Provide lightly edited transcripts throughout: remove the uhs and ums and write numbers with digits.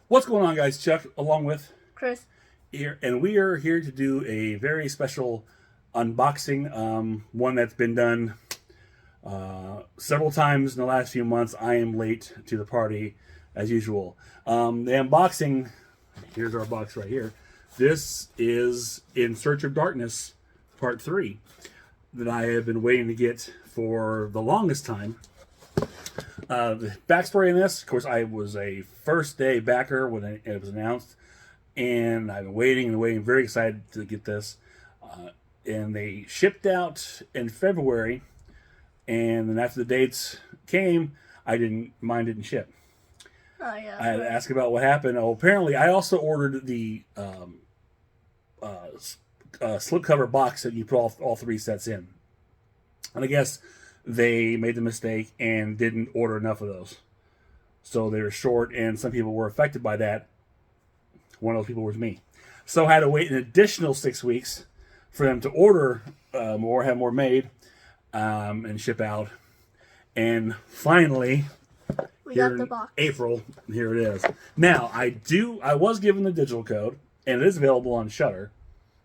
What's going on, guys? Chuck, along with Chris. here, and we are here to do a very special unboxing. One that's been done several times in the last few months. I am late to the party, as usual. The unboxing, here's our box right here. This is In Search of Darkness, Part 3, that I have been waiting to get for the longest time. The backstory in this, of course, I was a first day backer when it was announced, and I've been waiting and waiting, very excited to get this. And they shipped out in February, and then after the dates came, mine didn't ship. Oh yeah. I had to ask about what happened. Oh, apparently, I also ordered the slipcover box that you put all three sets in, and I guess they made the mistake and didn't order enough of those. So they were short, and some people were affected by that. One of those people was me. So I had to wait an additional 6 weeks for them to order more, have more made, and ship out. And finally, we here got the in box. April, here it is. Now, I was given the digital code, and it is available on Shudder.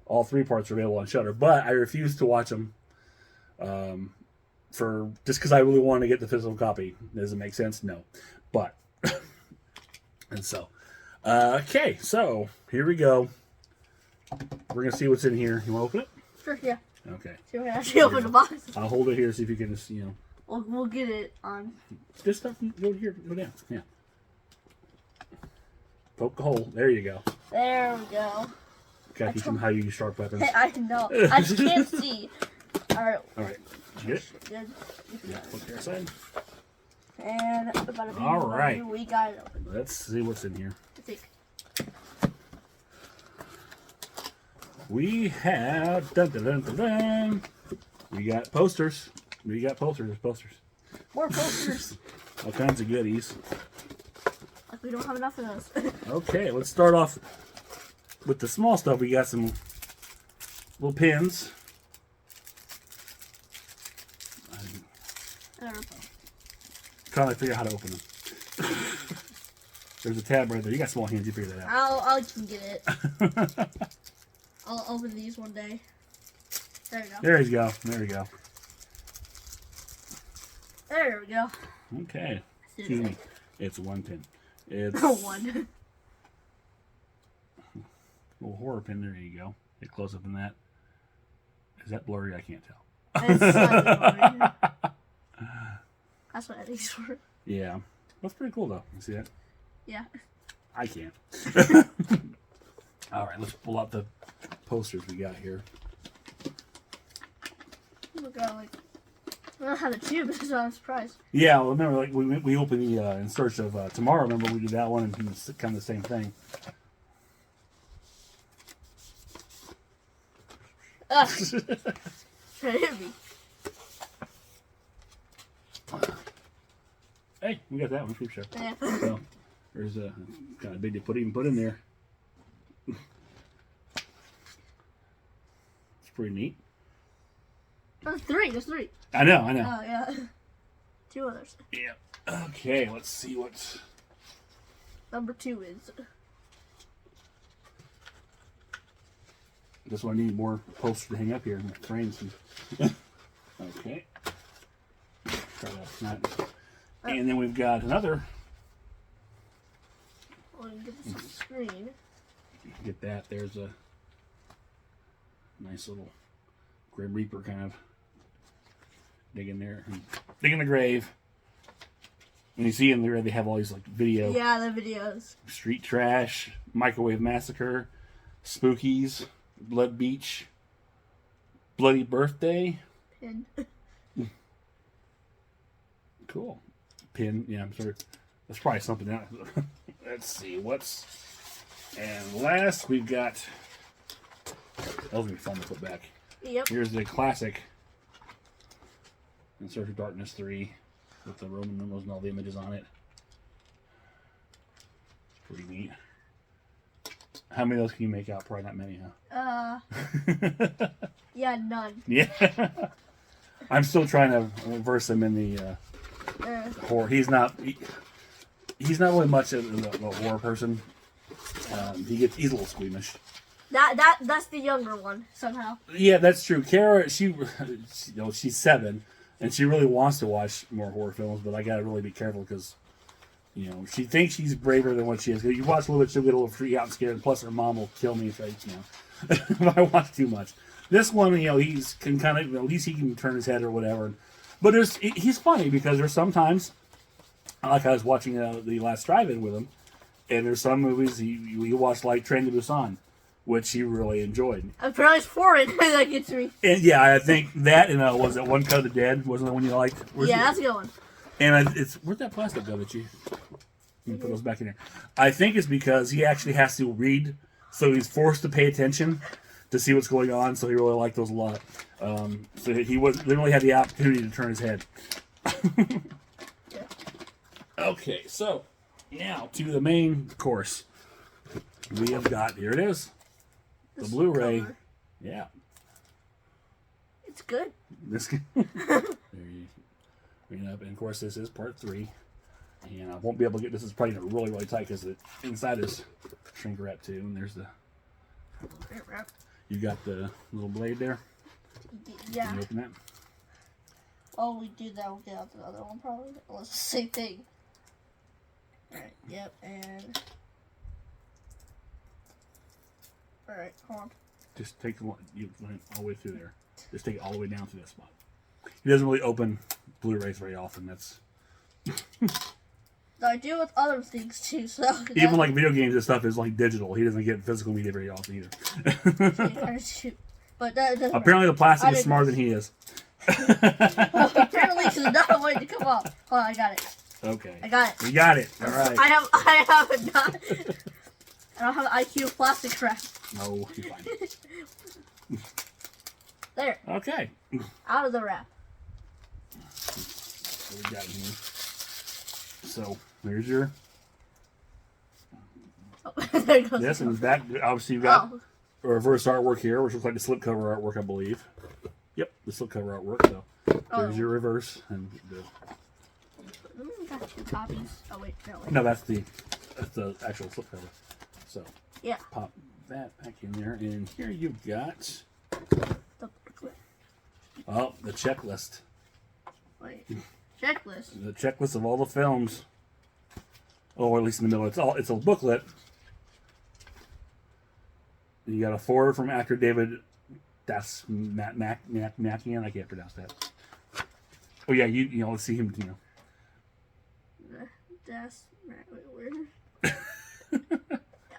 All three parts are available on Shudder, but I refuse to watch them just because I really want to get the physical copy. Does it make sense? No. But, and so, okay, so here we go. We're going to see what's in here. You want to open it? Sure, yeah. Okay. So we're gonna actually open the box. I'll hold it here, see if you can just, We'll get it on. This stuff, go here, go down. Yeah. Poke a hole. There you go. There we go. Gotta teach them how you use sharp weapons. I know. I just can't see. Alright. Alright. Did you get it? Good. Yeah, put it aside. And about All right. we got it open. Let's see what's in here. I think. We have dun, dun, dun, dun, dun. We got posters. There's posters. More posters. All kinds of goodies. Like we don't have enough of those. Okay, let's start off with the small stuff. We got some little pins. Trying to figure out how to open them. There's a tab right there. You got small hands. You figure that out. I can get it. I'll open these one day. There you go. There you go. There you go. There we go. Okay. Excuse me. It's one pin. It's one. Little horror pin. There you go. Get close up in that. Is that blurry? I can't tell. It's slightly blurry. That's what Eddie's for. Yeah. That's pretty cool, though. You see that? Yeah. I can't. All right, let's pull out the posters we got here. Look at I don't know how to tube, so I'm surprised. Yeah, well, remember, like we opened the In Search of Tomorrow. Remember, we did that one, and it's kind of the same thing. Try to hit me. Hey, we got that one, Creep Show. Yeah. So, there's a kind of big to put in there. It's pretty neat. There's three. I know. Oh, yeah. Two others. Yeah. Okay, let's see what's... Number 2 is... This one I need more posters to hang up here in the frames. Okay. Try that. Not... And then we've got another. Well, get this on the screen. Get that. There's a nice little Grim Reaper kind of digging there. Digging the grave. And you see in there they have all these like video. Yeah, the videos. Street Trash, Microwave Massacre, Spookies, Blood Beach, Bloody Birthday. Pin. Cool. Pin, yeah, I'm sure that's probably something else. Let's see and last we've got, that was gonna be fun to put back. Yep. Here's the classic In Search of Darkness 3 with the Roman numerals and all the images on it. It's pretty neat. How many of those can you make out? Probably not many, huh? Yeah, none. Yeah. I'm still trying to verse him in the horror. He's not really much of a horror person. He's a little squeamish. That's the younger one somehow. Yeah, that's true. Kara, she's 7, and she really wants to watch more horror films, but I gotta really be careful because, she thinks she's braver than what she is. You watch a little bit, she'll get a little freaked out and scared. Plus, her mom will kill me if if I watch too much. This one, he's can kind of, at least he can turn his head or whatever. But he's funny because there's sometimes, like I was watching the last drive-in with him, and there's some movies he watched, like Train to Busan, which he really enjoyed. Apparently it's foreign. That gets me. And yeah, I think that and was it One Cut of the Dead? Wasn't the one you liked? That's a good one. And where'd that plastic go that you put those back in there? I think it's because he actually has to read, so he's forced to pay attention to see what's going on. So he really liked those a lot. So he literally had the opportunity to turn his head. Okay, so now to the main course. We have got, here it is, the Blu-ray. Cover. Yeah. It's good. And of course, this is part 3. And I won't be able to get this. Is probably really, really tight because the inside is shrink wrap too. And there's you got the little blade there. Yeah. Can you open that? Oh, we do that. We'll get out the other one probably. Well, it's the same thing. Alright, yep, and... Alright, hold on. Just take the one, all the way through there. Just take it all the way down to that spot. He doesn't really open Blu-rays very often. That's... I do with other things too, so... Even like video games and stuff is like digital. He doesn't get physical media very often either. But that doesn't apparently the plastic is smarter than he is. Well, apparently there's another way to come off. Hold on, I got it. Okay. I got it. You got it. All right. I have it not. I don't have IQ plastic wrap. No, you're fine. There. Okay. Out of the wrap. What we got here? So there's your. Oh, there goes. This and that. Obviously, you've got reverse artwork here, which looks like the slipcover artwork, I believe. Yep, the slipcover artwork. So there's your reverse and the. Got 2 copies. Oh wait, no, that's the actual slipcover. So yeah, pop that back in there, and here you've got the booklet. Oh, the checklist. Wait, checklist. The checklist of all the films. Oh, or at least in the middle, it's a booklet. You got a forward from actor David Makian. I can't pronounce that. Oh yeah, you let's see him.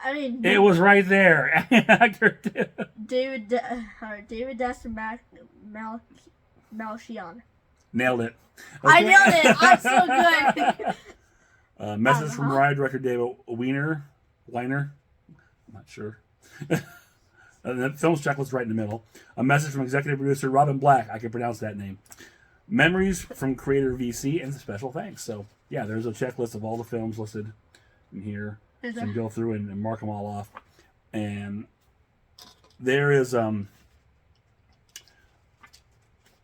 I mean, it was right there. David Malchion. Nailed it. Okay. I nailed it. I'm so good. Message from Mariah director David Weiner. I'm not sure. The film's checklist right in the middle. A message from executive producer Robin Black. I can pronounce that name. Memories from creator VC and special thanks. So yeah, there's a checklist of all the films listed in here. So you can go through and mark them all off. And there is a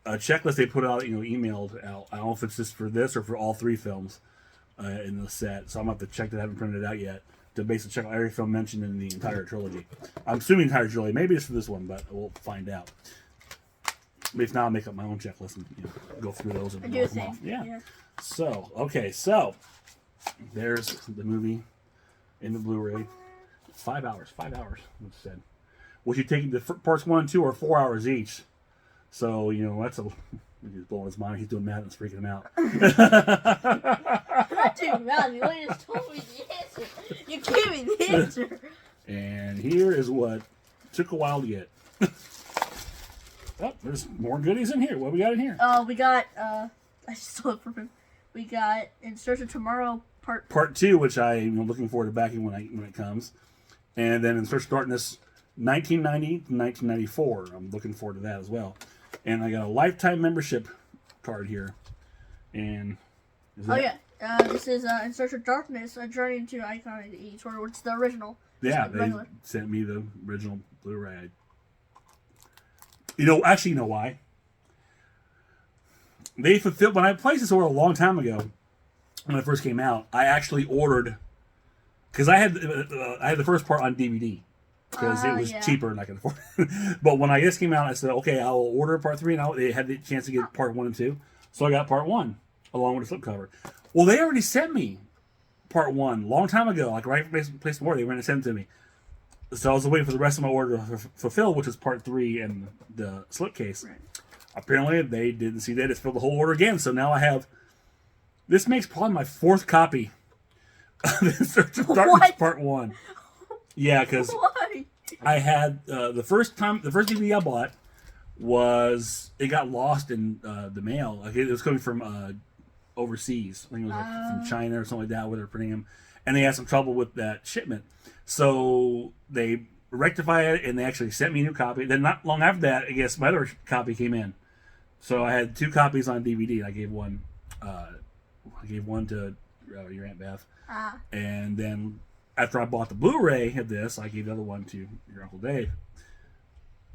checklist they put out, emailed out. I don't know if it's just for this or for all 3 films in the set. So I'm going to have to check that. I haven't printed it out yet to basically check out every film mentioned in the entire trilogy. I'm assuming entire trilogy. Maybe it's for this one, but we'll find out. But if not, I'll make up my own checklist and go through those and mark them off. Yeah. So, okay. So, there's the movie in the Blu-ray. 5 hours. 5 hours, it said. Which you take the parts 1 and 2 are 4 hours each. So, that's he's blowing his mind. He's doing math and it's freaking him out. I'm not doing math. You just told me the answer. You gave me the answer. And here is what took a while to get. Oh, there's more goodies in here. What we got in here? Oh, we got, I stole it from him. We got In Search of Tomorrow Part 2, which I'm looking forward to backing when it comes. And then In Search of Darkness, 1990 to 1994. I'm looking forward to that as well. And I got a lifetime membership card here. And this is In Search of Darkness, A Journey into Iconic East, or it's the original. Yeah, they sent me the original Blu-ray. Actually, you know why? They fulfilled, when I placed this order a long time ago, when it first came out, I actually ordered because I had the first part on DVD because it was cheaper and I could afford it. But when I just came out, I said, okay, I'll order part 3, and they had the chance to get part 1 and 2, so I got part 1 along with the slipcover. Well, they already sent me part 1 a long time ago, like right place before they were going to send it to me. So I was waiting for the rest of my order to fulfill, which was part 3 and the slipcase. Right. Apparently, they didn't see that. It's filled the whole order again. So now I have. This makes probably my 4th copy of In Search of Darkness Part 1. Yeah, because I had the first DVD I bought it got lost in the mail. Like it was coming from overseas. I think it was like from China or something like that, where they're printing them, and they had some trouble with that shipment. So they rectified it, and they actually sent me a new copy. Then not long after that, I guess my other copy came in. So I had 2 copies on DVD. I gave one to your Aunt Beth, and then after I bought the Blu-ray of this, I gave the other one to your Uncle Dave.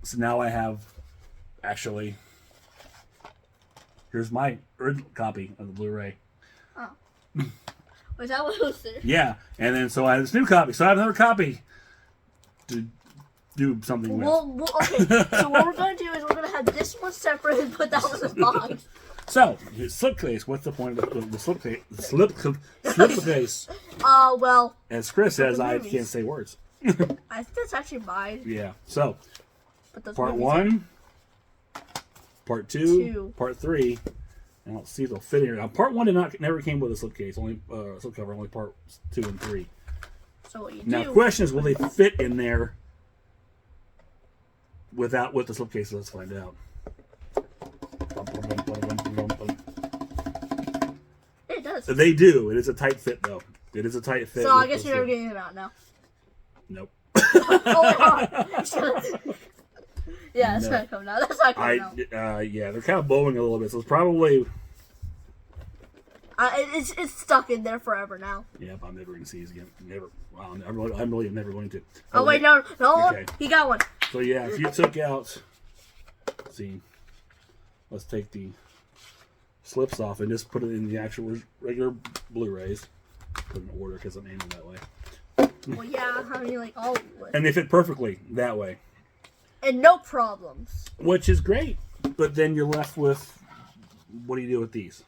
So now I have actually. Here's my original copy of the Blu-ray. Oh. Was that what was there? Yeah, and then so I have this new copy. So I have another copy to do something with. Okay, so what we're going to do is we're going to have this one separate and put that one in the box. So, his slipcase, what's the point of the slipcase? Slipcase. Well. As Chris says, I can't say words. I think that's actually mine. Yeah, so, part 1, part 2, part 3. I don't see if they'll fit in here. Now, part 1 never came with a slipcase, only slipcover, only part 2 and 3. So what you now, the question is, will they fit in there with the slipcase? Let's find out. It does. They do. It is a tight fit, though. It is a tight fit. So I guess you're never getting them out now. Nope. Yeah, it's gonna come out. That's not coming out. Yeah, they're kind of bowing a little bit, so it's probably. It's stuck in there forever now. Yep, I'm never going to see these again. Never. Wow, I'm really never going to. Oh wait, no, okay. He got one. So yeah, if you took out, let's take the slips off and just put it in the actual regular Blu-rays. Put in order because I'm aiming that way. Well, yeah, I mean, like all. And they fit perfectly that way. And no problems. Which is great, but then you're left with, what do you do with these?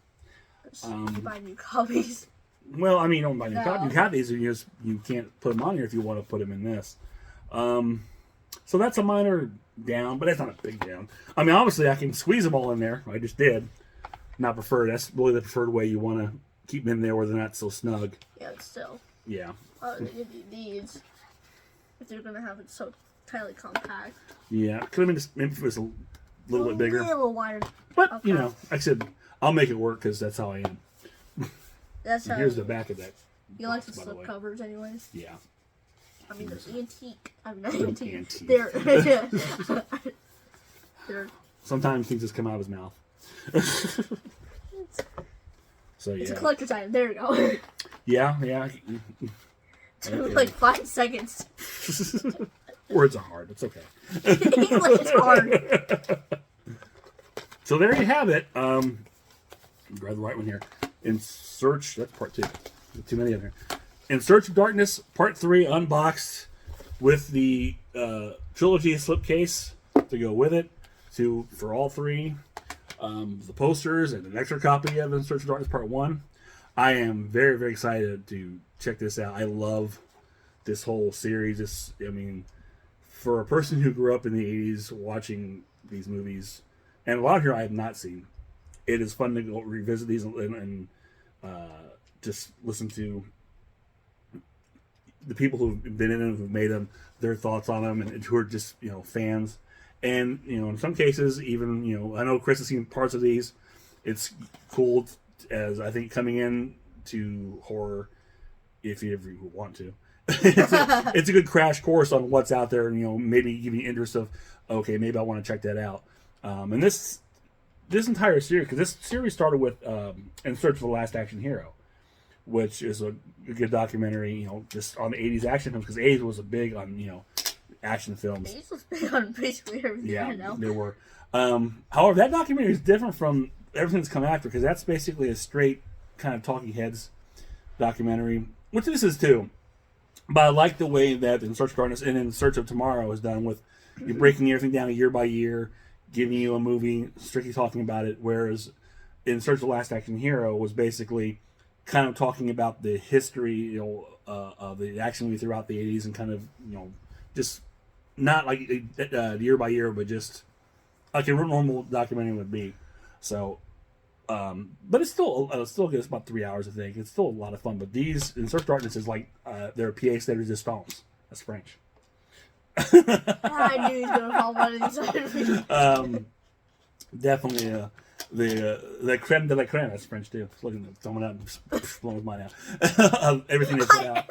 You buy new copies. Well, I mean, you don't buy new copies. You have these, and you can't put them on here if you want to put them in this. So that's a minor down, but that's not a big down. I mean, obviously, I can squeeze them all in there. I just did. Not preferred. That's really the preferred way you want to keep them in there where they're not so snug. Yeah, but still. Yeah. They give you these if they're going to have it so tightly compact. Yeah, could have been just maybe if it was a little bit bigger. A little wider. But, okay. Like I said, I'll make it work because that's how I am. That's how. Here's the back of that. You like the slip covers, anyways? Yeah. I mean, they're antique. I mean, not antique. They're. Sometimes things just come out of his mouth. So yeah. It's a collector's item. There we go. Yeah. Took like 5 seconds. Words are hard. It's okay. English is hard. So there you have it. Grab the right one here. In Search. That's part 2. Too many of them here. In Search of Darkness, part 3, unboxed with the trilogy slipcase to go with it. For all 3. The posters and an extra copy of In Search of Darkness Part 1. I am very, very excited to check this out. I love this whole series. For a person who grew up in the 80s watching these movies, and a lot of here I have not seen, it is fun to go revisit these and just listen to the people who've been in them, who've made them, their thoughts on them, and who are just, fans. And, in some cases, even, I know Chris has seen parts of these. It's cool as, I think, coming in to horror, if you ever want to. It's a good crash course on what's out there, and, maybe give you interest of, okay, maybe I want to check that out. And this entire series, because this series started with In Search of the Last Action Hero, which is a good documentary, just on the 80s action films, because 80s was a big on, action films. It was big on basically everything. Yeah, there were. However, that documentary is different from everything that's come after, because that's basically a straight kind of talking heads documentary, which this is too. But I like the way that In Search of Darkness and In Search of Tomorrow is done with you breaking everything down year by year, giving you a movie, strictly talking about it. Whereas In Search of the Last Action Hero was basically kind of talking about the history, of the action movie throughout the 80s and kind of, just not like year by year, but just like a normal documentary would be. So, but it's still good. It's about 3 hours, I think. It's still a lot of fun. But these In Search of Darkness is like their pièce de résistance. That's French. I knew he was gonna call one of these. Definitely the creme de la creme. That's French too. Just looking at someone out and blowing his mind out. Everything they put out.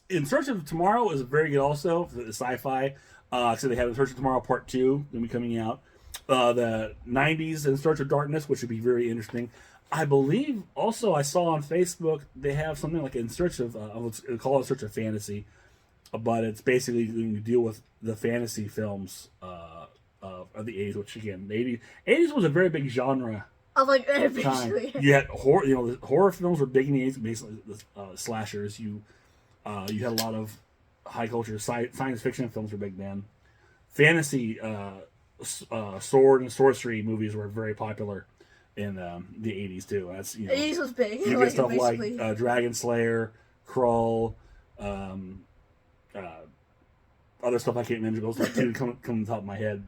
In Search of Tomorrow is very good also for the sci-fi. So they have In Search of Tomorrow Part 2 going to be coming out. The 90s In Search of Darkness, which would be very interesting. I believe also I saw on Facebook they have something like In Search of, let's call it In Search of Fantasy, but it's basically going to deal with the fantasy films of the 80s, which again, the 80s was a very big genre. I was like, time. You had horror, the horror films were big in the 80s, basically slashers. You had a lot of high culture science fiction films were big then. Fantasy sword and sorcery movies were very popular in the 80s too. That's 80s was big. You get stuff basically like Dragon Slayer, Krull, other stuff I can't remember. Those like two come to the top of my head.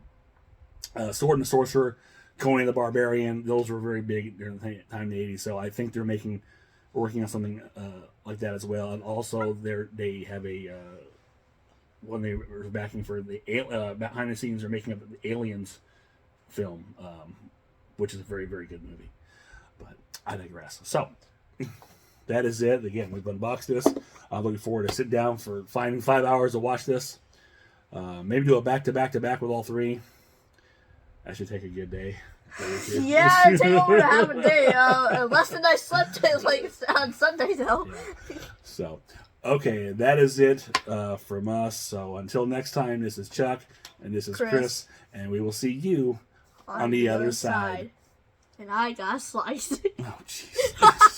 Sword and Sorcerer, Conan the Barbarian. Those were very big during the time in the 80s. So I think they're working on something like that as well. And also they have a when they were backing for the behind the scenes, they're making up the Aliens film, which is a very, very good movie. But I digress. So that is it. Again, we've unboxed this. I'm looking forward to sit down for finding 5 hours to watch this. Maybe do a back to back with all three. That should take a good day. Yeah, it'd take over half a day. Less than I slept like on Sunday though. Yeah. So, okay, that is it from us. So until next time, this is Chuck and this is Chris, and we will see you on the other side. And I got sliced. Oh, jeez.